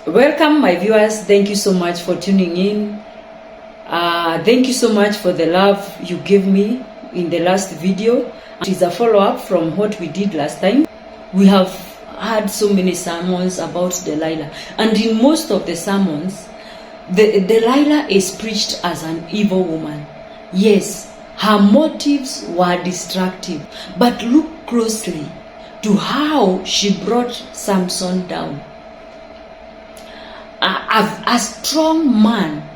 Welcome, my viewers. Thank you so much for tuning in. Thank you so much for the love you gave me in the last video. It is a follow-up from what we did last time. We have had so many sermons about Delilah, and in most of the sermons, Delilah is preached as an evil woman. Yes, her motives were destructive, but look closely to how she brought Samson down. A strong man,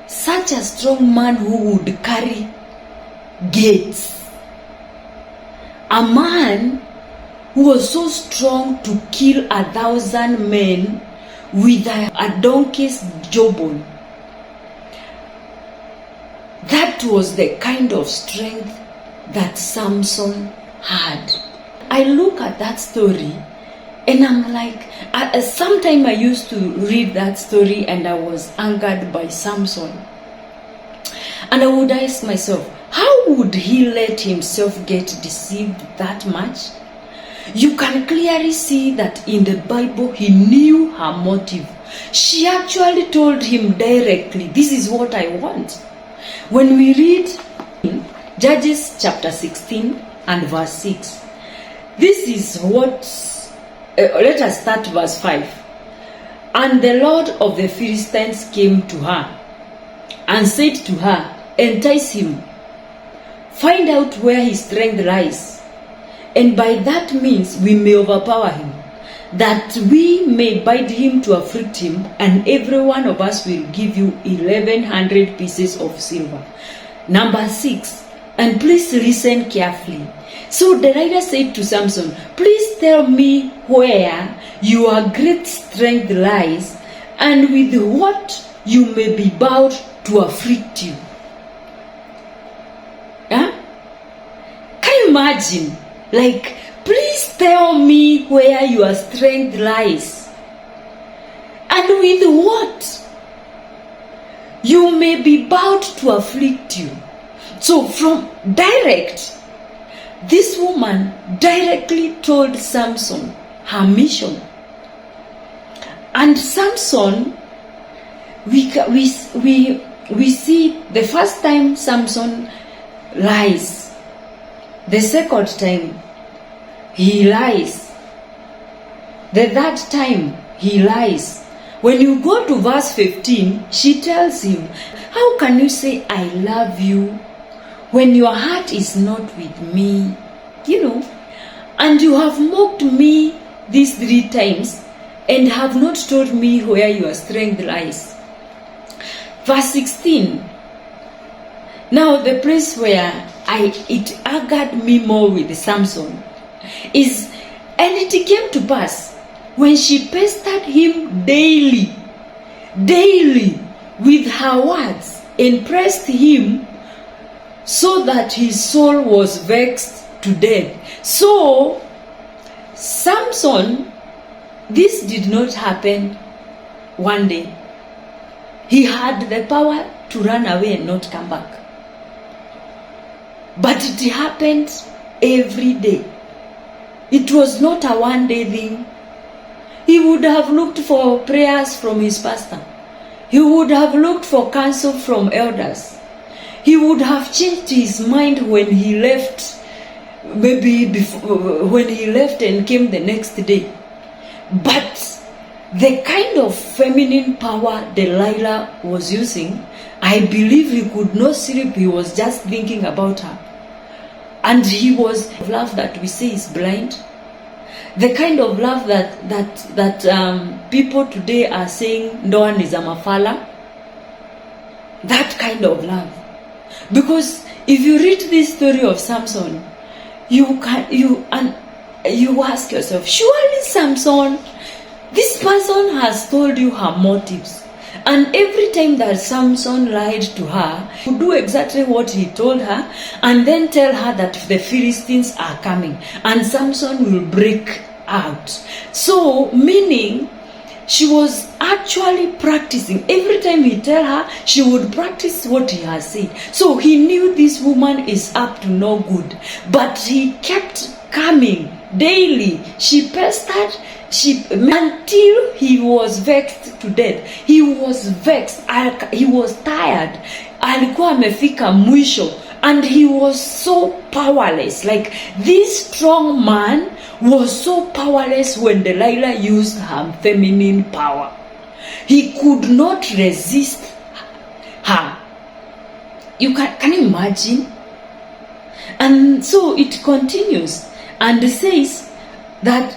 such a strong man who would carry gates, a man who was so strong to kill 1,000 men with a donkey's jawbone. That was the kind of strength that Samson had. I look at that story and I'm like, sometime I used to read that story and I was angered by Samson. And I would ask myself, how would he let himself get deceived that much? You can clearly see that in the Bible he knew her motive. She actually told him directly, this is what I want. When we read Judges chapter 16 and verse 6, this is what, let us start verse 5. And the Lord of the Philistines came to her and said to her, entice him, find out where his strength lies, and by that means we may overpower him, that we may bind him to afflict him, and every one of us will give you 1,100 pieces of silver. Number 6, and please listen carefully. So Delilah said to Samson, please tell me where your great strength lies, and with what you may be bound to afflict you. Huh? Can you imagine? Like, please tell me where your strength lies, and with what you may be bound to afflict you. So from direct, this woman directly told Samson her mission. And Samson, we see the first time Samson lies, the second time he lies, the third time he lies. When you go to verse 15, she tells him, how can you say I love you when your heart is not with me? And you have mocked me these 3 times and have not told me where your strength lies. Verse 16. Now the place where it angered me more with Samson is, and it came to pass when she pestered him daily with her words, and pressed him so that his soul was vexed to death. So Samson, this did not happen one day. He had the power to run away and not come back. But it happened every day. It was not a one-day thing. He would have looked for prayers from his pastor. He would have looked for counsel from elders. He would have changed his mind when he left, maybe before, when he left and came the next day. But the kind of feminine power Delilah was using, I believe he could not sleep. He was just thinking about her. And he was love that we say is blind. The kind of love that people today are saying no one is a mafala. That kind of love. Because if you read this story of Samson, you ask yourself, surely Samson, this person has told you her motives. And every time that Samson lied to her, he would do exactly what he told her, and then tell her that the Philistines are coming, and Samson will break out. So, meaning, she was actually practicing. Every time he tell her, she would practice what he has said. So he knew this woman is up to no good, but he kept coming daily. She pestered, until he was vexed to death. He was vexed, he was tired, alikuwa amefika mwisho, and he was so powerless. Like, this strong man was so powerless when Delilah used her feminine power. He could not resist her. Can you imagine? And so it continues and says and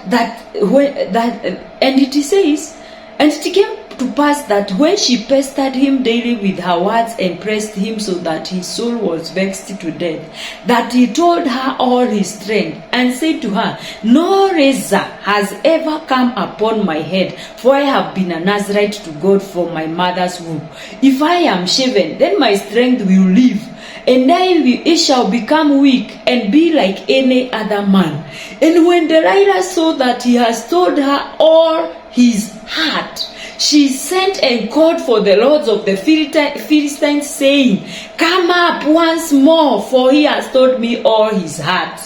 it came to pass that when she pestered him daily with her words and pressed him so that his soul was vexed to death, that he told her all his strength and said to her, no razor has ever come upon my head, for I have been a Nazarite to God from my mother's womb. If I am shaven, then my strength will leave, and it shall become weak and be like any other man. And when Delilah saw that he has told her all his heart, she sent and called for the lords of the Philistines, saying, come up once more, for he has told me all his heart.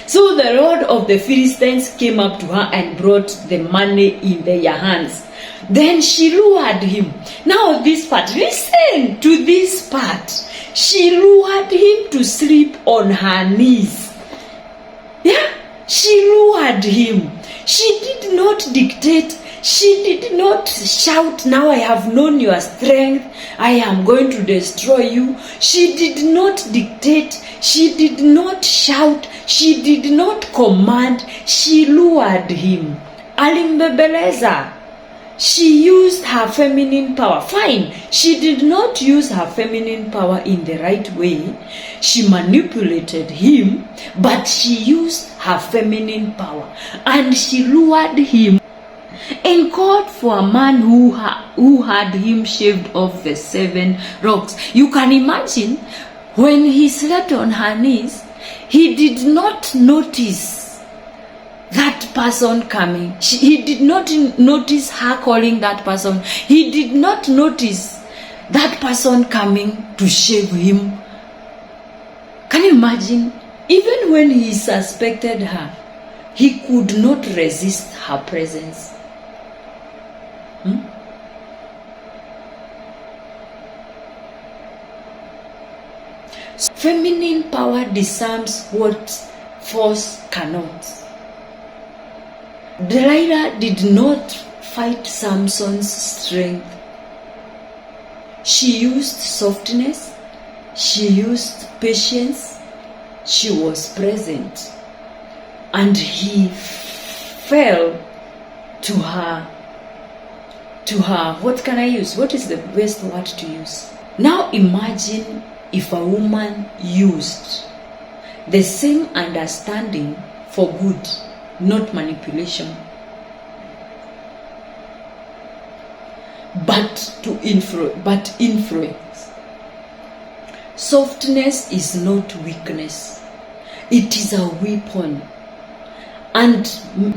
So the lord of the Philistines came up to her and brought the money in their hands. Then she lured him. Now this part, listen to this part. She lured him to sleep on her knees. Yeah, she lured him. She did not dictate. She did not shout, now I have known your strength, I am going to destroy you. She did not dictate. She did not shout. She did not command. She lured him. Alimbebeleza. She used her feminine power. Fine. She did not use her feminine power in the right way. She manipulated him, but she used her feminine power. And she lured him and called for a man who had him shaved off the 7 rocks. You can imagine, when he slept on her knees, he did not notice that person coming. He did not notice her calling that person. He did not notice that person coming to shave him. Can you imagine? Even when he suspected her, he could not resist her presence. Feminine power disarms what force cannot. Delilah did not fight Samson's strength. She used softness. She used patience. She was present. And he fell to her, what can I use? What is the best word to use? Now imagine if a woman used the same understanding for good, not manipulation, but influence. Softness is not weakness. It is a weapon. And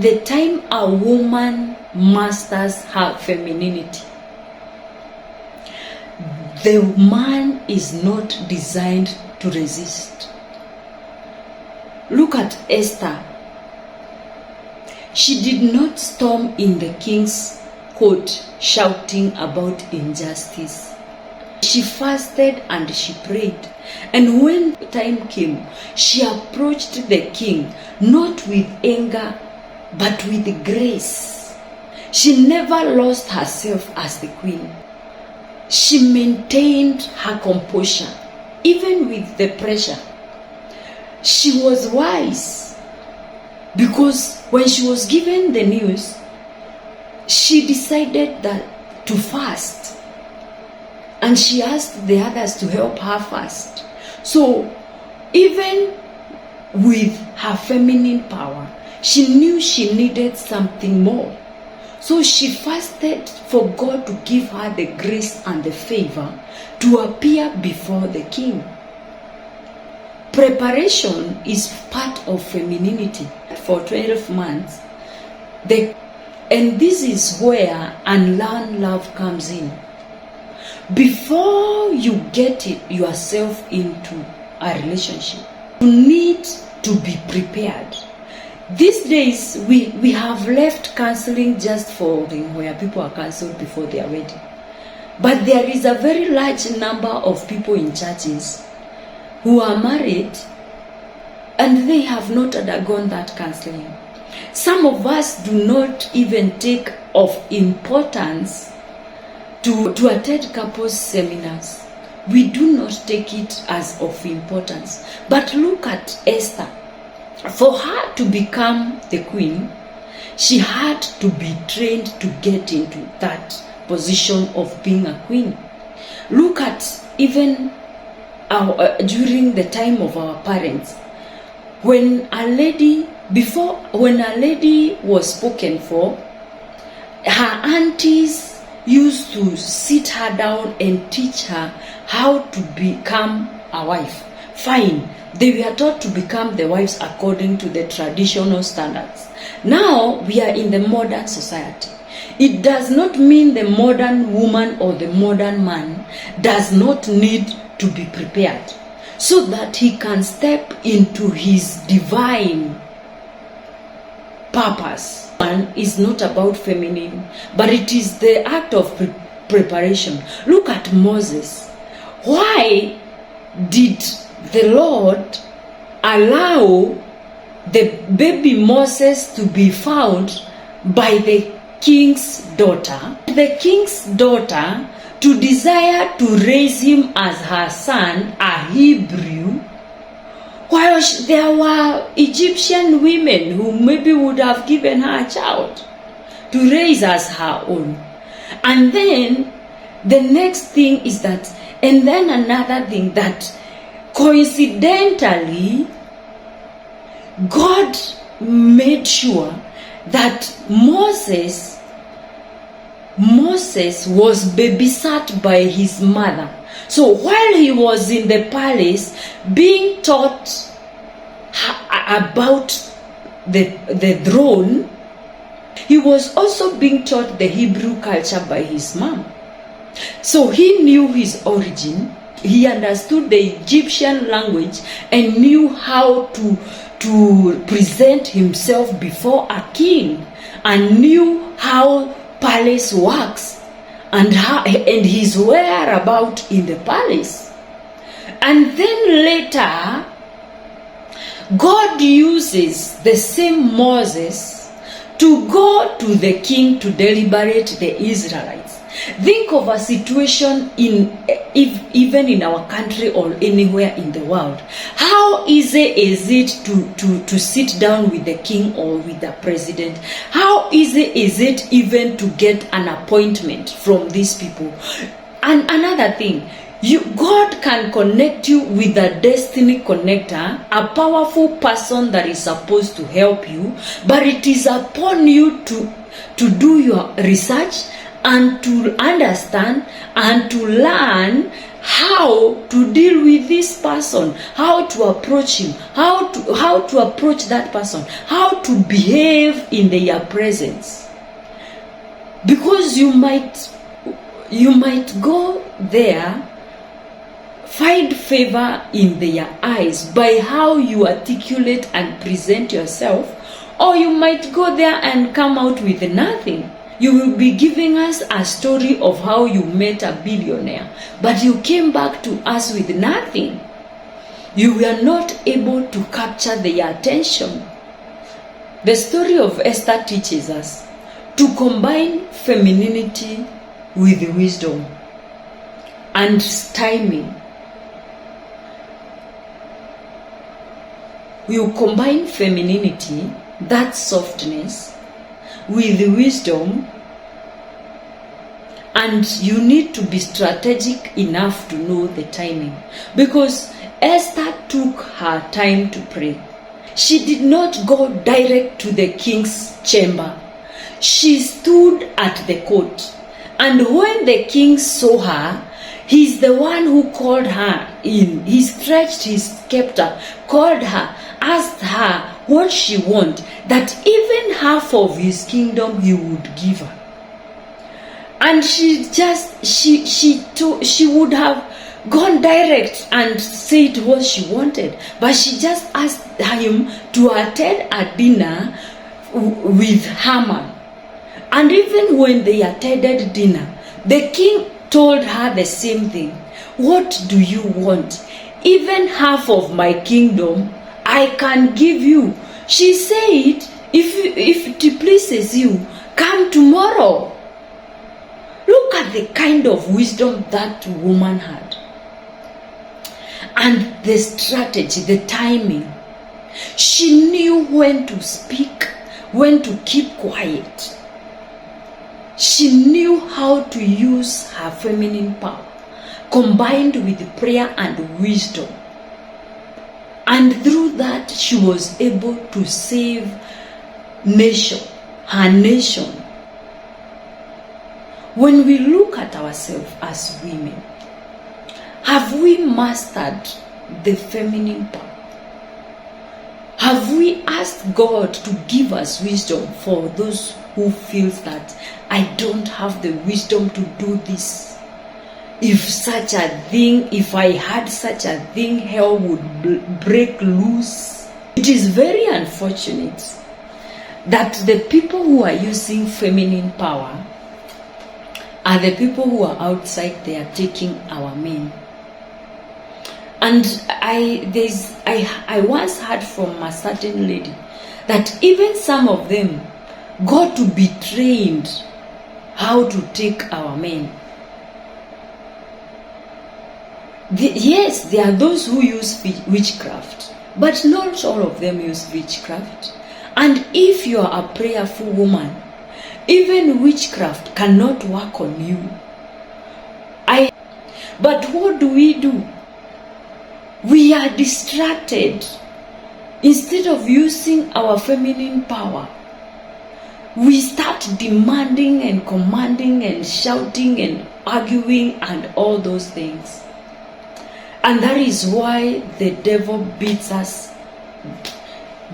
the time a woman masters her femininity, the man is not designed to resist. Look at Esther. She did not storm in the king's court shouting about injustice. She fasted and she prayed. And when the time came, she approached the king, not with anger, but with grace. She never lost herself as the queen. She maintained her composure, even with the pressure. She was wise, because when she was given the news, she decided that to fast. And she asked the others to help her fast. So, even with her feminine power, she knew she needed something more. So she fasted for God to give her the grace and the favor to appear before the king. Preparation is part of femininity. For 12 months, and this is where Unlearn love comes in. Before you get yourself into a relationship, you need to be prepared. These days, we have left counseling just for where people are counseled before their wedding. But there is a very large number of people in churches who are married and they have not undergone that counseling. Some of us do not even take of importance to attend couples seminars. We do not take it as of importance. But look at Esther. For her to become the queen, she had to be trained to get into that position of being a queen. Look at even during the time of our parents, when a lady was spoken for, her aunties used to sit her down and teach her how to become a wife. Fine, they were taught to become the wives according to the traditional standards. Now we are in the modern society. It does not mean the modern woman or the modern man does not need to be prepared so that he can step into his divine purpose. One is not about feminine, but it is the act of preparation. Look at Moses. Why did the Lord allow the baby Moses to be found by the king's daughter? The king's daughter to desire to raise him as her son, a Hebrew, while there were Egyptian women who maybe would have given her a child to raise as her own. And then the next thing is that, and then another thing that coincidentally, God made sure that Moses was babysat by his mother. So while he was in the palace being taught about the throne, he was also being taught the Hebrew culture by his mom. So he knew his origin, he understood the Egyptian language and knew how to present himself before a king, and knew how palace works and his whereabout in the palace. And then later, God uses the same Moses to go to the king to deliberate the Israelites. Think of a situation even in our country or anywhere in the world. How easy is it to sit down with the king or with the president? How easy is it even to get an appointment from these people? And another thing, God can connect you with a destiny connector, a powerful person that is supposed to help you, but it is upon you to do your research and to understand and to learn how to deal with this person, how to approach him, how to approach that person, how to behave in their presence. Because you might go there, find favor in their eyes by how you articulate and present yourself, or you might go there and come out with nothing. You will be giving us a story of how you met a billionaire, but you came back to us with nothing. You were not able to capture their attention. The story of Esther teaches us to combine femininity with wisdom and timing. You combine femininity, that softness, with wisdom, and you need to be strategic enough to know the timing, because Esther took her time to pray. She did not go direct to the king's chamber. She stood at the court, and when the king saw her, he's the one who called her in. He stretched his scepter, called her, asked her what she wanted, that even half of his kingdom he would give her. And she would have gone direct and said what she wanted, but she just asked him to attend a dinner with Haman. And even when they attended dinner, the king told her the same thing. What do you want? Even half of my kingdom I can give you. She said, if it pleases you, come tomorrow. Look at the kind of wisdom that woman had. And the strategy, the timing. She knew when to speak, when to keep quiet. She knew how to use her feminine power, combined with prayer and wisdom. And through that, she was able to save her nation. When we look at ourselves as women, have we mastered the feminine power? Have we asked God to give us wisdom for those who feel that I don't have the wisdom to do this? If I had such a thing, hell would break loose. It is very unfortunate that the people who are using feminine power are the people who are outside there taking our men. And I once heard from a certain lady that even some of them got to be trained how to take our men. Yes, there are those who use witchcraft, but not all of them use witchcraft. And if you are a prayerful woman, even witchcraft cannot work on you. But what do? We are distracted. Instead of using our feminine power, we start demanding and commanding and shouting and arguing and all those things. And that is why the devil beats us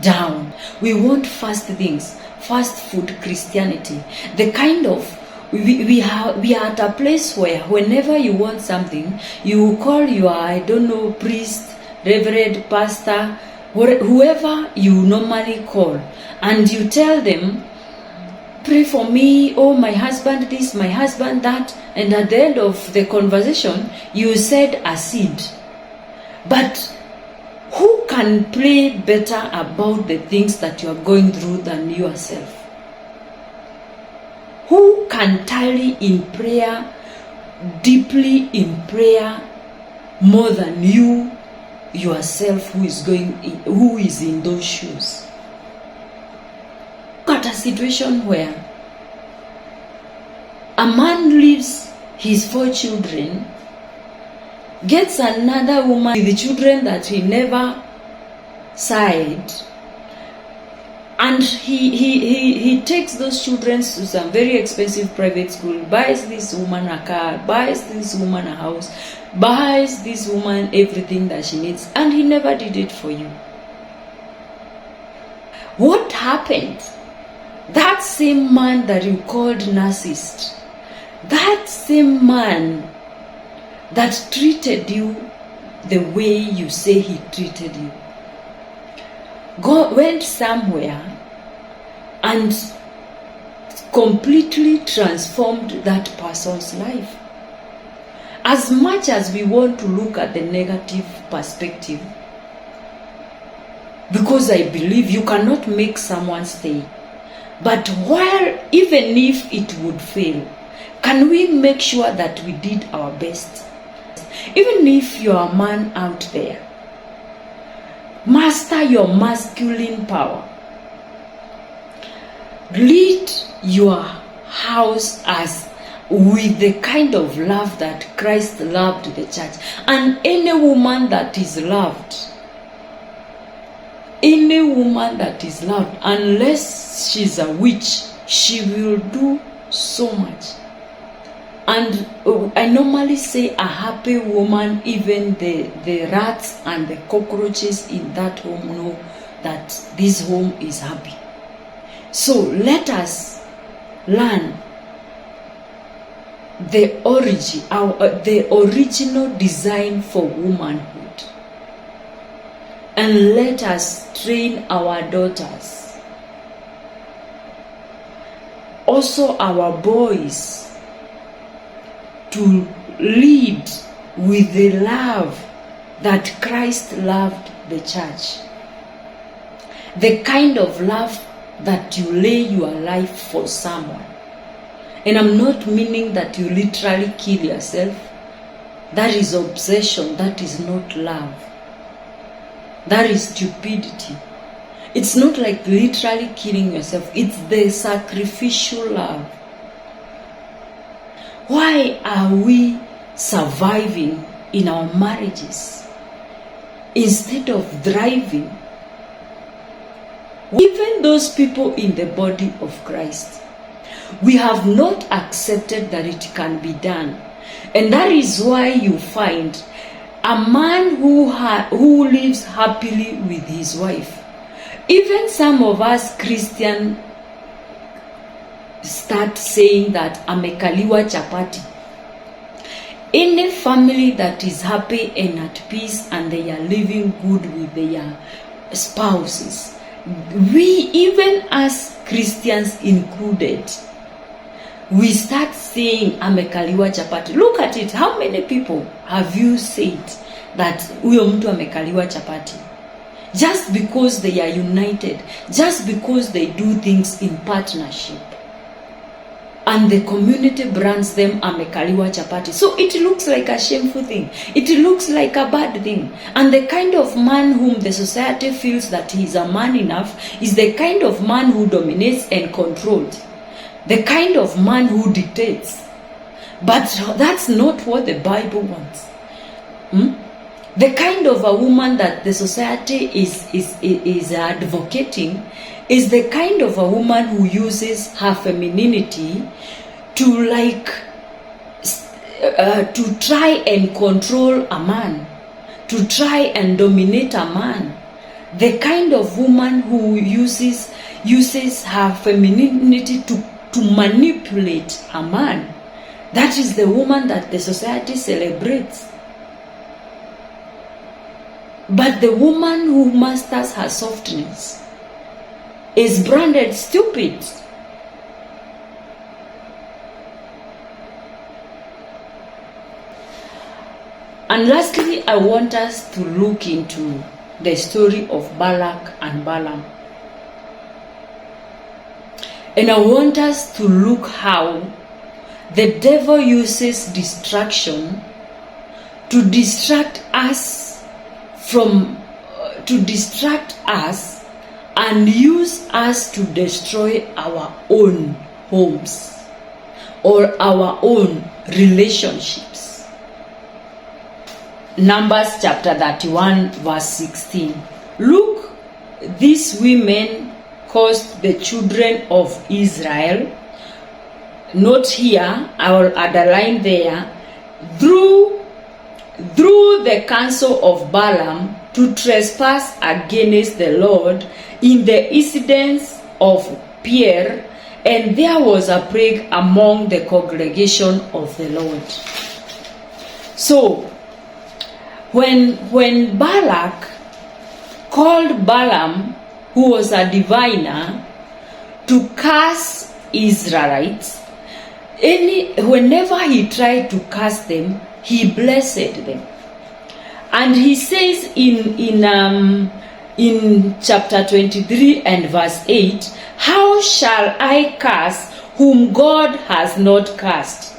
down. We want fast things, fast food Christianity. The kind of, we are at a place where whenever you want something, you call your, priest, reverend, pastor, whoever you normally call, and you tell them, pray for me, oh my husband this, my husband that, and at the end of the conversation, you said a seed. But who can pray better about the things that you are going through than yourself? Who can tarry in prayer, deeply in prayer, more than you yourself who is in those shoes? Look at a situation where a man leaves his 4 children, gets another woman with the children that he never sired, and he takes those children to some very expensive private school, buys this woman a car, buys this woman a house, buys this woman everything that she needs, and he never did it for you. What happened? That same man that you called narcissist, that same man that treated you the way you say he treated you, went somewhere and completely transformed that person's life. As much as we want to look at the negative perspective, because I believe you cannot make someone stay, but even if it would fail, can we make sure that we did our best? Even if you're a man out there, master your masculine power. Lead your house as with the kind of love that Christ loved the church. And any woman that is loved, unless she's a witch, she will do so much. And I normally say a happy woman, even the rats and the cockroaches in that home know that this home is happy. So let us learn the original design for womanhood. and let us train our daughters, also our boys, to lead with the love that Christ loved the church. The kind of love that you lay your life for someone. And I'm not meaning that you literally kill yourself. That is obsession. That is not love. That is stupidity. It's not like literally killing yourself. It's the sacrificial love. Why are we surviving in our marriages instead of thriving? Even those people in the body of Christ, we have not accepted that it can be done. And that is why you find a man who lives happily with his wife. Even some of us Christian start saying that amekaliwa chapati. Any family that is happy and at peace and they are living good with their spouses, we, even as Christians included, we start saying amekaliwa chapati. Look at it. How many people have you said that huyo mtu amekaliwa chapati? Just because they are united, just because they do things in partnership, and the community brands them amekaliwa chapati. So it looks like a shameful thing. It looks like a bad thing. And the kind of man whom the society feels that he is a man enough is the kind of man who dominates and controls. The kind of man who dictates. But that's not what the Bible wants. The kind of a woman that the society is advocating is the kind of a woman who uses her femininity to to try and control a man, to try and dominate a man. The kind of woman who uses her femininity to manipulate a man. That is the woman that the society celebrates. But the woman who masters her softness is branded stupid. And lastly, I want us to look into the story of Balak and Balaam. And I want us to look how the devil uses distraction to distract us and use us to destroy our own homes or our own relationships. Numbers chapter 31 verse 16. Look, these women caused the children of Israel, not here, I will underline there, through the counsel of Balaam to trespass against the Lord in the incidents of Peor, and there was a plague among the congregation of the Lord. So, when Balak called Balaam, who was a diviner, to curse Israelites, whenever he tried to curse them, he blessed them. And he says in chapter 23 and verse 8, how shall I curse whom God has not cursed?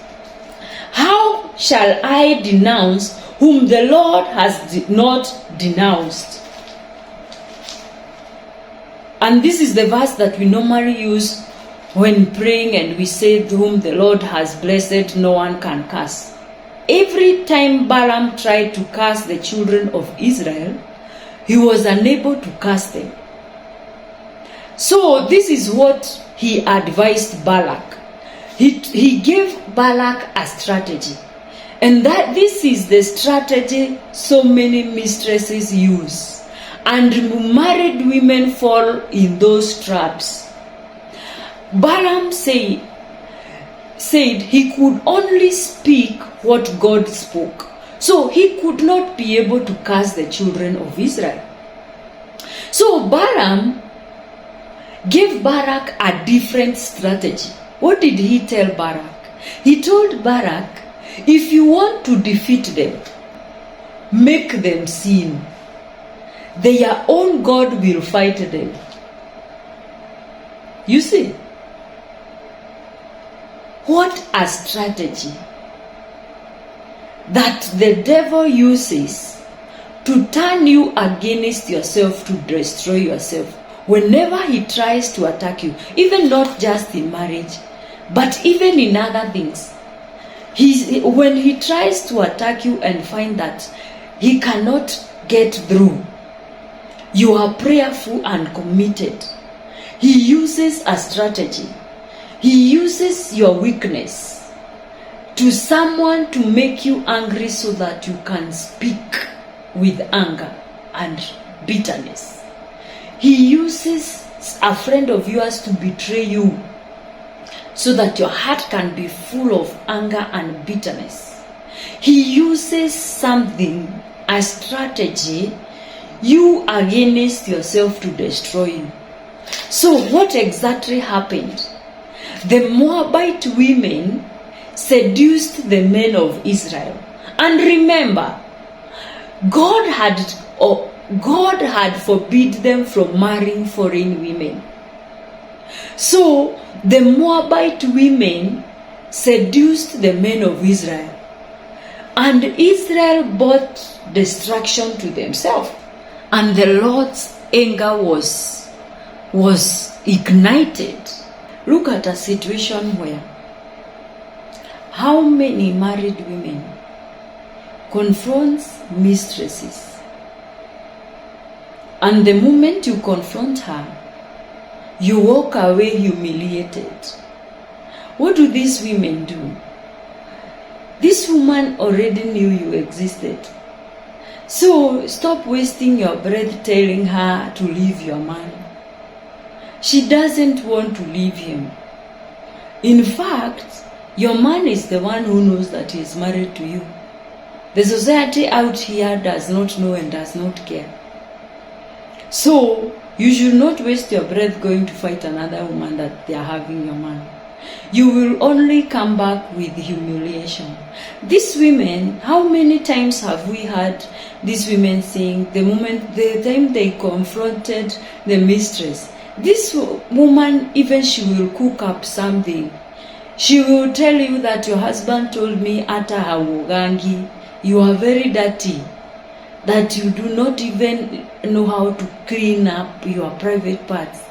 How shall I denounce whom the Lord has not denounced? And this is the verse that we normally use when praying, and we say, whom the Lord has blessed, no one can curse. Every time Balaam tried to curse the children of Israel, he was unable to curse them. So this is what he advised Balak. He gave Balak a strategy. And that this is the strategy so many mistresses use. And married women fall in those traps. Balaam said he could only speak what God spoke. So he could not be able to curse the children of Israel. So Balaam gave Barak a different strategy. What did he tell Barak? He told Barak, if you want to defeat them, make them sin. Their own God will fight them. You see? What a strategy that the devil uses to turn you against yourself, to destroy yourself. Whenever he tries to attack you, even not just in marriage, but even in other things, when he tries to attack you and find that he cannot get through, you are prayerful and committed, he uses a strategy. He uses your weakness to someone to make you angry so that you can speak with anger and bitterness. He uses a friend of yours to betray you so that your heart can be full of anger and bitterness. He uses something, a strategy, you against yourself to destroy you. So what exactly happened? The Moabite women seduced the men of Israel. And remember, God had forbid them from marrying foreign women. So the Moabite women seduced the men of Israel. And Israel brought destruction to themselves. And the Lord's anger was ignited. Look at a situation where how many married women confront mistresses, and the moment you confront her, you walk away humiliated. What do these women do? This woman already knew you existed. So stop wasting your breath telling her to leave your man. She doesn't want to leave him. In fact, your man is the one who knows that he is married to you. The society out here does not know and does not care. So, you should not waste your breath going to fight another woman that they are having your man. You will only come back with humiliation. These women, how many times have we heard these women saying the time they confronted the mistress, this woman, even she will cook up something. She will tell you that your husband told me ata haugangi, you are very dirty, that you do not even know how to clean up your private parts.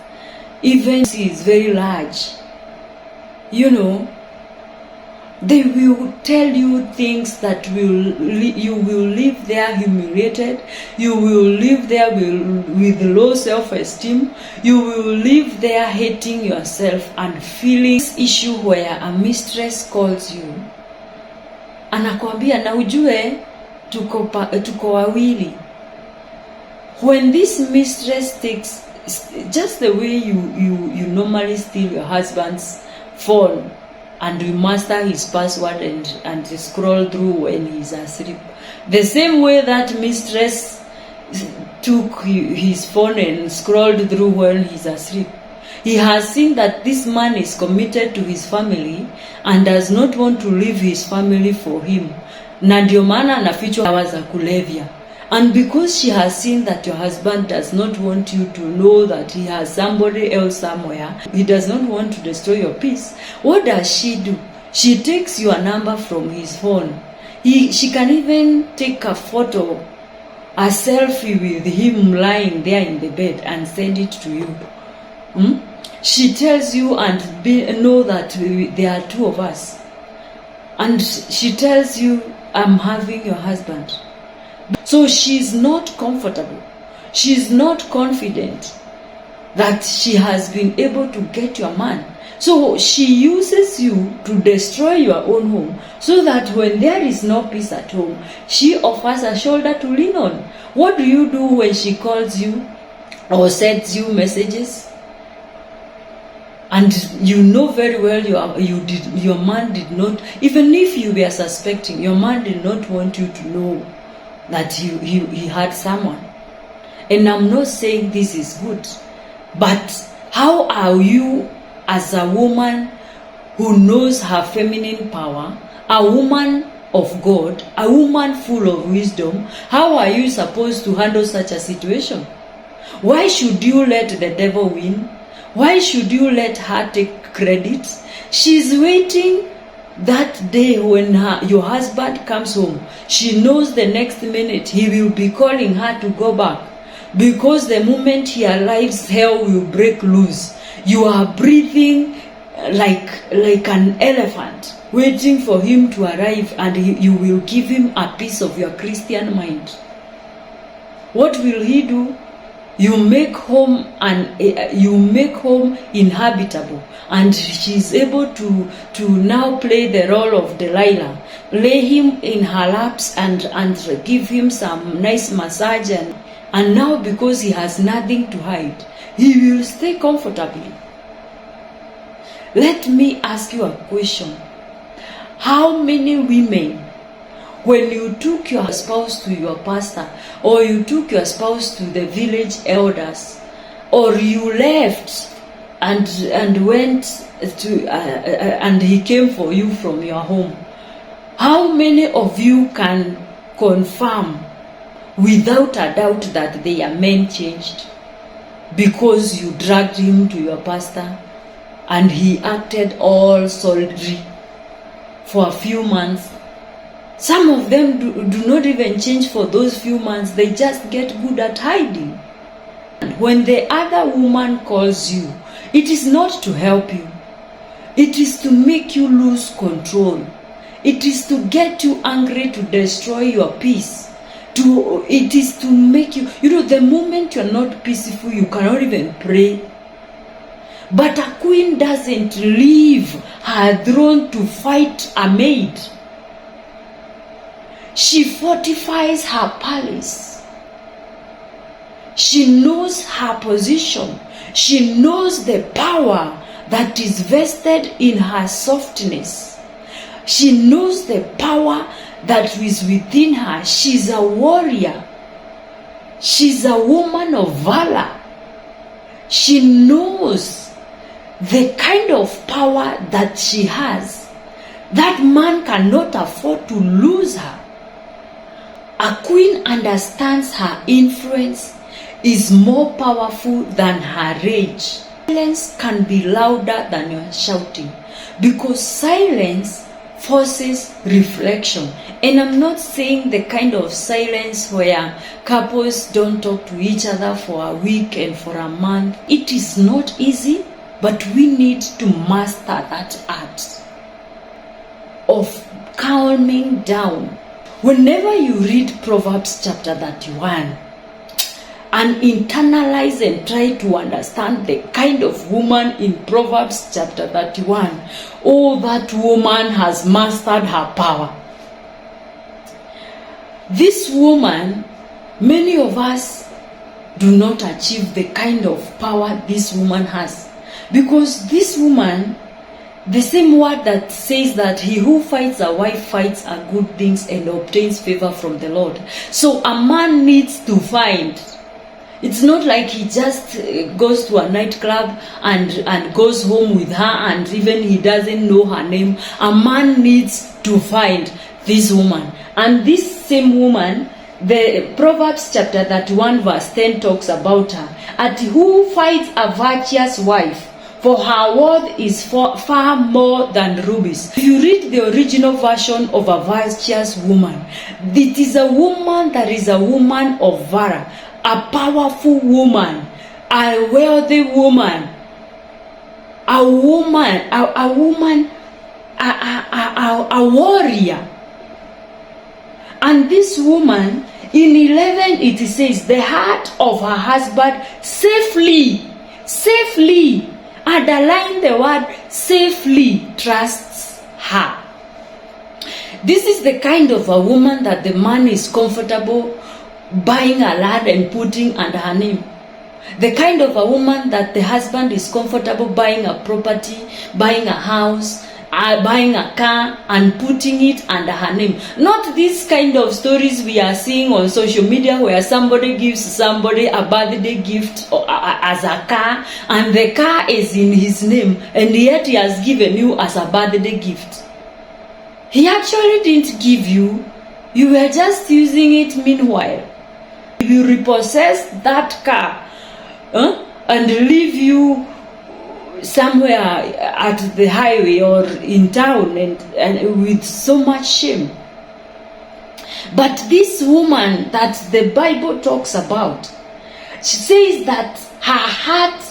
Even she is very large. You know, they will tell you things that you will live there humiliated. You will live there with low self-esteem. You will live there hating yourself and feeling this issue where a mistress calls you. Anakwambia na ujue tuko wawili. When this mistress takes, just the way you normally steal your husband's phone and you master his password and scroll through when he's asleep, the same way that mistress took his phone and scrolled through when he's asleep, he has seen that this man is committed to his family and does not want to leave his family for him. Na ndio maana anafichwa dawa za kulevya. And because she has seen that your husband does not want you to know that he has somebody else somewhere, he does not want to destroy your peace, what does she do? She takes your number from his phone. She can even take a photo, a selfie with him lying there in the bed and send it to you. She tells you and know that there are two of us. And she tells you, I'm having your husband. So she's not comfortable. She's not confident that she has been able to get your man. So she uses you to destroy your own home so that when there is no peace at home, she offers a shoulder to lean on. What do you do when she calls you or sends you messages? And you know very well your man did not, even if you were suspecting, your man did not want you to know that he had someone. And I'm not saying this is good. But how are you as a woman who knows her feminine power, a woman of God, a woman full of wisdom, how are you supposed to handle such a situation? Why should you let the devil win? Why should you let her take credit? She's waiting that day when your husband comes home. She knows the next minute he will be calling her to go back. Because the moment he arrives, hell will break loose. You are breathing like an elephant, waiting for him to arrive, and you will give him a piece of your Christian mind. What will he do? You make home inhabitable, and she's able to now play the role of Delilah, lay him in her laps and give him some nice massage, and now because he has nothing to hide, he will stay comfortably. Let me ask you a question. How many women, when you took your spouse to your pastor, or you took your spouse to the village elders, or you left and went to and he came for you from your home, how many of you can confirm without a doubt that their men changed because you dragged him to your pastor and he acted all solitary for a few months? Some of them do not even change for those few months. They just get good at hiding. And when the other woman calls you, it is not to help you. It is to make you lose control. It is to get you angry, to destroy your peace. It is to make you, the moment you're not peaceful, you cannot even pray. But a queen doesn't leave her throne to fight a maid. She fortifies her palace. She knows her position. She knows the power that is vested in her softness. She knows the power that is within her. She's a warrior. She's a woman of valor. She knows the kind of power that she has. That man cannot afford to lose her. A queen understands her influence is more powerful than her rage. Silence can be louder than your shouting, because silence forces reflection. And I'm not saying the kind of silence where couples don't talk to each other for a week and for a month. It is not easy, but we need to master that art of calming down. Whenever you read Proverbs chapter 31 and internalize and try to understand the kind of woman in Proverbs chapter 31, oh, that woman has mastered her power. This woman, many of us do not achieve the kind of power this woman has. Because this woman, the same word that says that he who fights a wife fights a good things and obtains favor from the Lord. So a man needs to find. It's not like he just goes to a nightclub and goes home with her and even he doesn't know her name. A man needs to find this woman. And this same woman, the Proverbs chapter 31 verse 10 talks about her. At who fights a virtuous wife, for her worth is far more than rubies. If you read the original version of a virtuous woman, it is a woman that is a woman of valor, a powerful woman, a wealthy woman, a warrior. And this woman, in 11 it says, the heart of her husband safely, underline the word safely, trusts her. This is the kind of a woman that the man is comfortable buying a land and putting under her name. The kind of a woman that the husband is comfortable buying a property, buying a house, buying a car and putting it under her name. Not these kind of stories we are seeing on social media where somebody gives somebody a birthday gift as a car, and the car is in his name, and yet he has given you as a birthday gift. He actually didn't give you. You were just using it meanwhile. If you repossess that car and leave you somewhere at the highway or in town and with so much shame. But this woman that the Bible talks about, she says that her heart,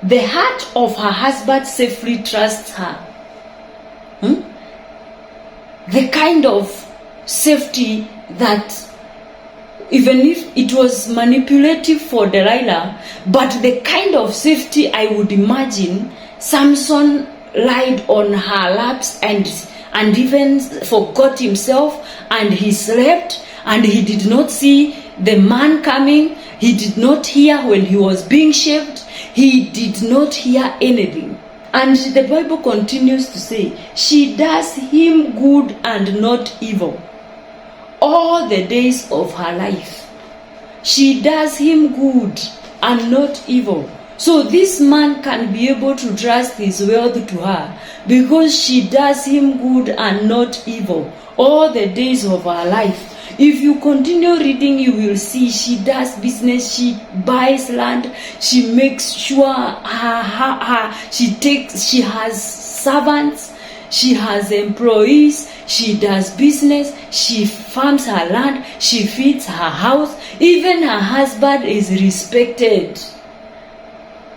the heart of her husband safely trusts her. The kind of safety that even if it was manipulative for Delilah, but the kind of safety I would imagine Samson lied on her laps and even forgot himself, and he slept, and he did not see the man coming. He did not hear when he was being shaved. He did not hear anything. And the Bible continues to say, she does him good and not evil all the days of her life. She does him good and not evil. So this man can be able to trust his wealth to her because she does him good and not evil all the days of her life. If you continue reading, you will see she does business, she buys land, she makes sure she has servants, she has employees, she does business, she farms her land, she feeds her house. Even her husband is respected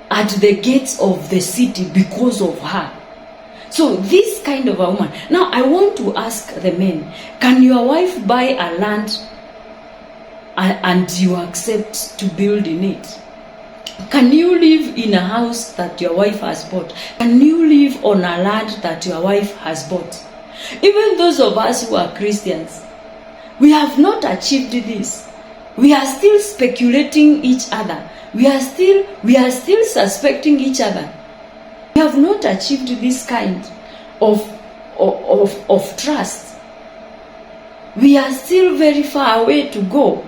at the gates of the city because of her. So this kind of a woman. Now I want to ask the men, can your wife buy a land and you accept to build in it? Can you live in a house that your wife has bought? Can you live on a land that your wife has bought? Even those of us who are Christians, we have not achieved this. We are still speculating each other. We are still suspecting each other. We have not achieved this kind of trust. We are still very far away to go.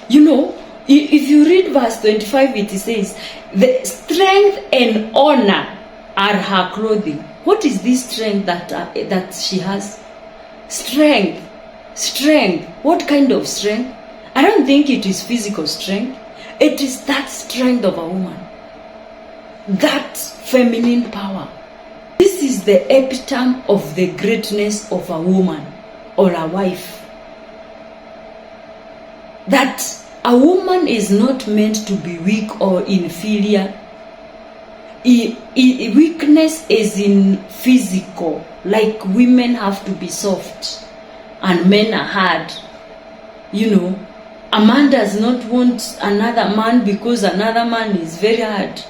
You know, if you read verse 25, it says, the strength and honor are her clothing. What is this strength that she has? Strength. What kind of strength? I don't think it is physical strength. It is that strength of a woman. That feminine power. This is the epitome of the greatness of a woman or a wife. That a woman is not meant to be weak or inferior. Weakness is in physical, like women have to be soft and men are hard. You know, a man does not want another man because another man is very hard.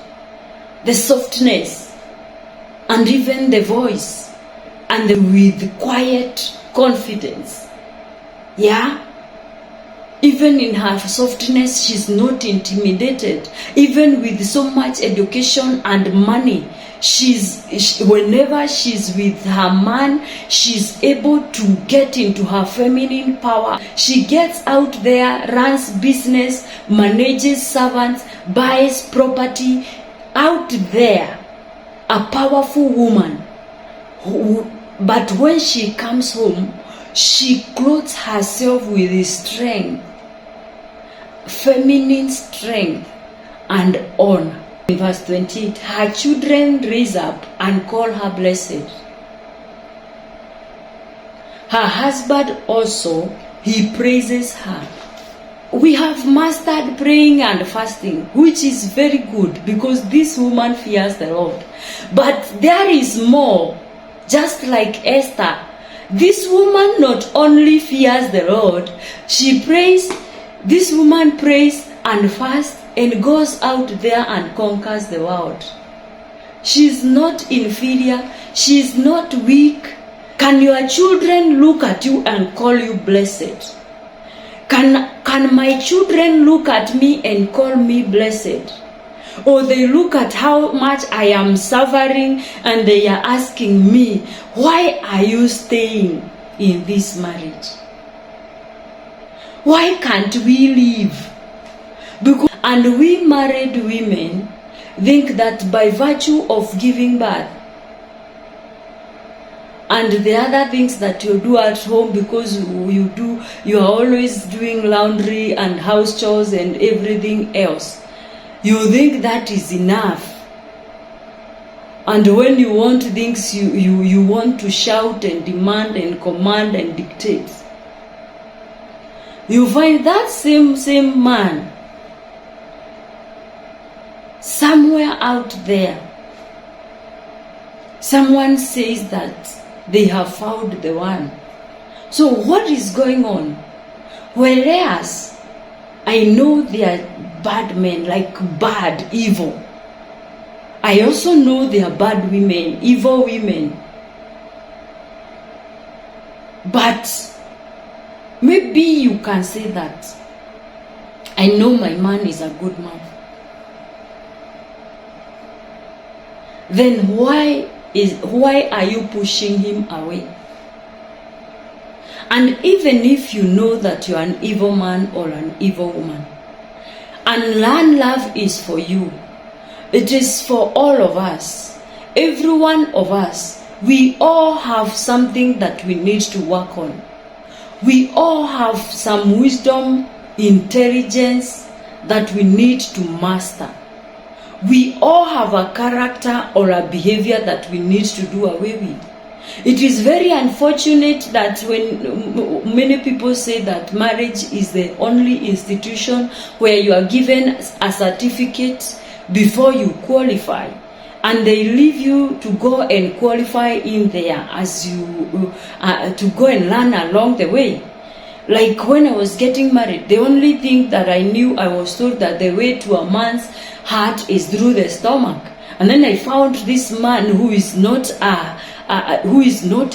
The softness and even the voice and with quiet confidence. Yeah? Even in her softness, she's not intimidated. Even with so much education and money, whenever she's with her man, she's able to get into her feminine power. She gets out there, runs business, manages servants, buys property. Out there, a powerful woman. But when she comes home, she clothes herself with strength. Feminine strength and honor. In verse 28, her children raise up and call her blessed. Her husband also, he praises her. We have mastered praying and fasting, which is very good because this woman fears the Lord. But there is more. Just like Esther, this woman not only fears the Lord, she prays. This woman prays and fasts and goes out there and conquers the world. She is not inferior. She is not weak. Can your children look at you and call you blessed? Can my children look at me and call me blessed? Or they look at how much I am suffering and they are asking me, why are you staying in this marriage? Why can't we leave? And we married women think that by virtue of giving birth and the other things that you do at home, because you are always doing laundry and house chores and everything else, you think that is enough. And when you want things, you want to shout and demand and command and dictate. You find that same man somewhere out there. Someone says that they have found the one. So what is going on? Whereas I know they are bad men, like bad, evil. I also know they are bad women, evil women. But maybe you can say that I know my man is a good man. Then why are you pushing him away? And even if you know that you are an evil man or an evil woman, Unlearn love is for you. It is for all of us. Every one of us. We all have something that we need to work on. We all have some wisdom, intelligence that we need to master. We all have a character or a behavior that we need to do away with. It is very unfortunate that when many people say that marriage is the only institution where you are given a certificate before you qualify, and they leave you to go and qualify in there as you to go and learn along the way. Like when I was getting married, the only thing that I knew, I was told that the way to a man's heart is through the stomach. And then I found this man who is not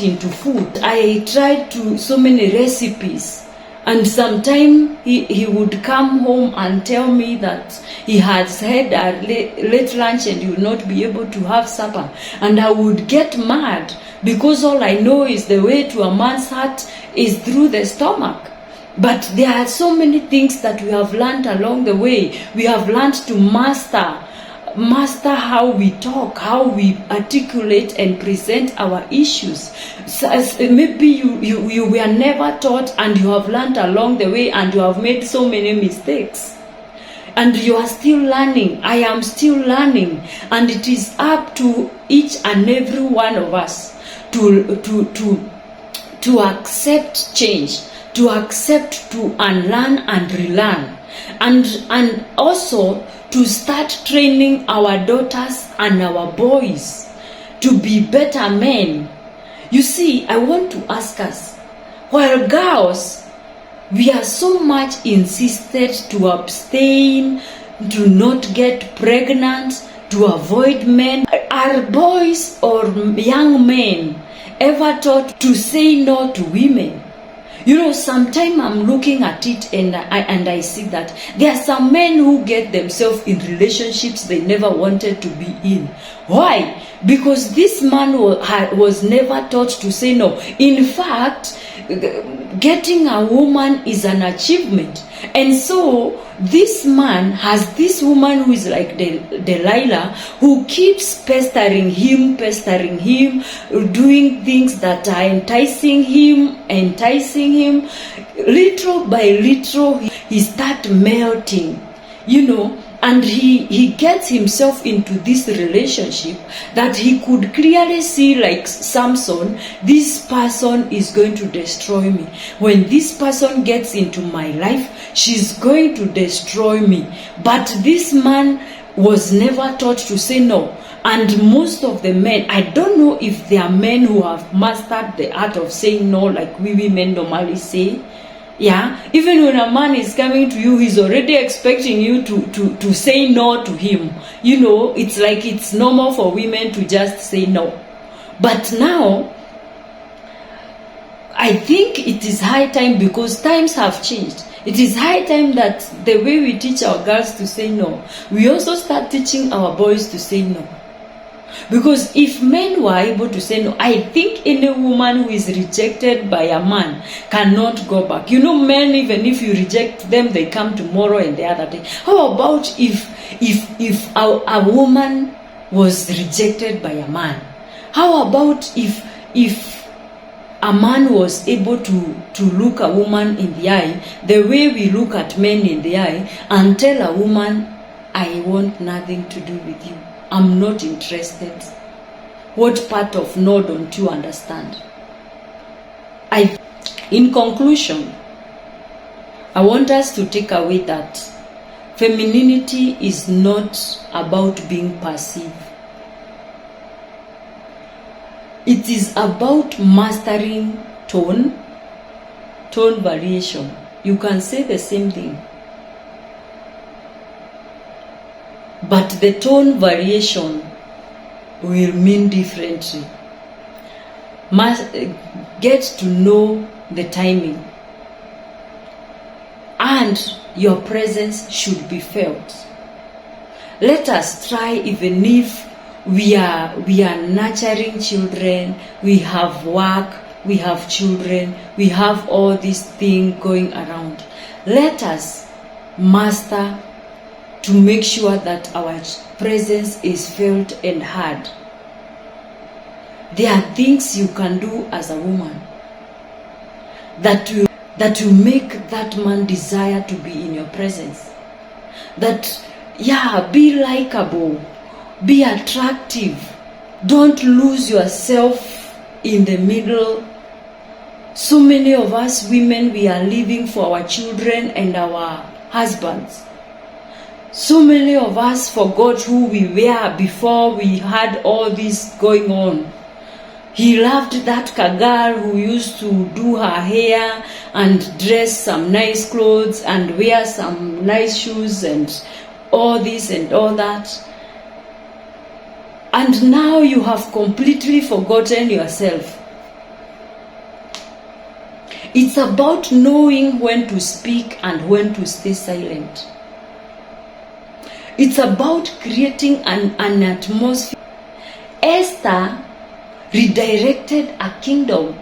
into food. I tried so many recipes, and sometime he would come home and tell me that he has had a late lunch and he will not be able to have supper. And I would get mad, because all I know is the way to a man's heart is through the stomach. But there are so many things that we have learned along the way. We have learned to master how we talk, how we articulate and present our issues. So maybe you were never taught, and you have learned along the way, and you have made so many mistakes. And you are still learning. I am still learning. And it is up to each and every one of us to accept change, to accept to unlearn and relearn, and also to start training our daughters and our boys to be better men. You see, I want to ask us, while girls, we are so much insisted to abstain, to not get pregnant, to avoid men, are boys or young men ever taught to say no to women? You know, sometimes I'm looking at it and I see that there are some men who get themselves in relationships they never wanted to be in. Why? Because this man was never taught to say no. In fact, getting a woman is an achievement. And so this man has this woman who is like Delilah, who keeps pestering him, doing things that are enticing him. Little by little, he starts melting, and he gets himself into this relationship that he could clearly see, like Samson, this person is going to destroy me. When this person gets into my life, she's going to destroy me. But this man was never taught to say no. And most of the men, I don't know if there are men who have mastered the art of saying no like we women normally say. Yeah, even when a man is coming to you, he's already expecting you to say no to him. It's like it's normal for women to just say no. But now, I think it is high time, because times have changed. It is high time that the way we teach our girls to say no, we also start teaching our boys to say no. Because if men were able to say no, I think any woman who is rejected by a man cannot go back. You know, men, even if you reject them, they come tomorrow and the other day. How about if a woman was rejected by a man? How about if a man was able to look a woman in the eye, the way we look at men in the eye, and tell a woman, I want nothing to do with you. I'm not interested. What part of no don't you understand? In conclusion, I want us to take away that femininity is not about being passive. It is about mastering tone variation. You can say the same thing, but the tone variation will mean differently. Get to know the timing, and your presence should be felt. Let us try, even if we are nurturing children, we have work, we have children, we have all these things going around. Let us master to make sure that our presence is felt and heard. There are things you can do as a woman that will make that man desire to be in your presence. Be likable, be attractive. Don't lose yourself in the middle. So many of us women, we are living for our children and our husbands. So many of us forgot who we were before we had all this going on. He loved that girl who used to do her hair and dress some nice clothes and wear some nice shoes and all this and all that. And now you have completely forgotten yourself. It's about knowing when to speak and when to stay silent. It's about creating an atmosphere. Esther redirected a kingdom